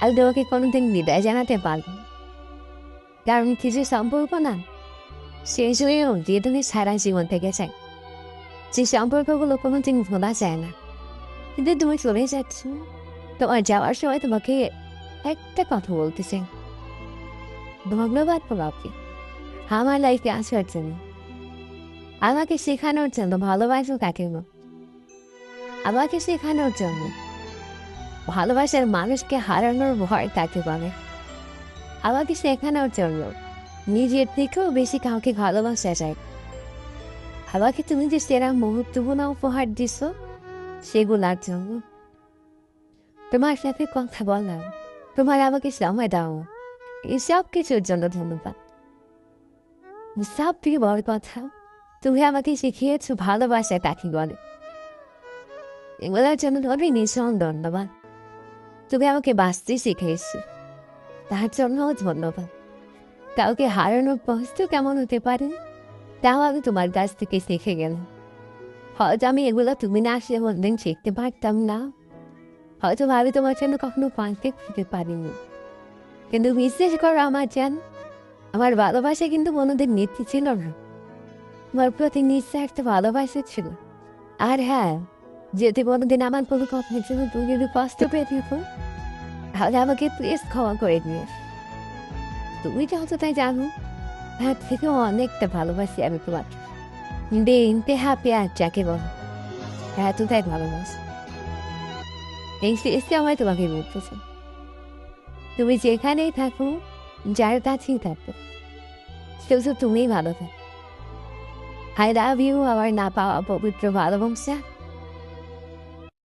আমি তোমাকে কোনোদিন বিদায় জানাতে পারব না। কারণ কিছু সম্পর্ক না শেষ হয়েও দিয়ে তুমি সারা জীবন থেকে চাই, যে সম্পর্কগুলো কোনোদিন ভোলা যায় না। কিন্তু তুমি চলে যাচ্ছ, তোমার যাওয়ার সময় তোমাকে একটা কথা বলতে চাই, ধন্যবাদ তোমাকে আমার লাইফে আসার জন্য, আমাকে শেখানোর জন্য ভালোবাসো কাকে না, আমাকে শেখানোর জন্য ভালোবাসার মানুষকে হারানোর ভয় কাকে বলে, আমাকে শেখানোর জন্য নিজের থেকেও বেশি কাউকে ভালোবাসা যায়। আমাকে তুমি যে সেরা মুহূর্তগুলো উপহার দিছ সেগুলোর জন্য, তোমার সাথে কথা বললাম, তোমার আমাকে সময় দাও, এই সব কিছুর জন্য ধন্যবাদ। সব থেকে বড় কথা, তুমি আমাকে শিখিয়েছ ভালোবাসা কাকে বলে, এগুলোর জন্য তুমি ভীষণ ধন্যবাদ। তুমি আমাকে বাঁচতে শিখিয়েছো, তার জন্যও ধন্যবাদ। কাউকে হারানোর কষ্ট কেমন হতে পারে তাও আমি তোমার কাছ থেকে শিখে গেলাম। হয়তো আমি এগুলো তুমি না আসলে কোনদিন শিখতে পারতাম না, হয়তো আমি তোমার জন্য কখনো পাঁচতে খুঁজতে পারিনি। কিন্তু বিশ্বাস করো আমার জান, আমার ভালোবাসা কিন্তু কোনোদিন নীতি ছিল না, আমার প্রতি নিঃস্বার্থ ভালোবাসা ছিল। আর হ্যাঁ, যদি কোনোদিন আমার কোনো কথার জন্য তুমি যদি কষ্ট পেয়ে থাকো তাহলে আমাকে প্লিজ ক্ষমা করে দিয়ে, তুমি যতটাই জানো তার থেকেও অনেকটা ভালোবাসি আমি তোমাকে। দিনতে হ্যাপি আর যাকে বলো এতটাই ভালোবাসি। এই শেষে আমায় তোমাকে বলতেছে, তুমি যেখানেই থাকো, যার কাছেই থাকো, শুধু তুমিই ভালো থাকো। আই লাভ ইউ, আমার না পাওয়া পবিত্র ভালোবাসা।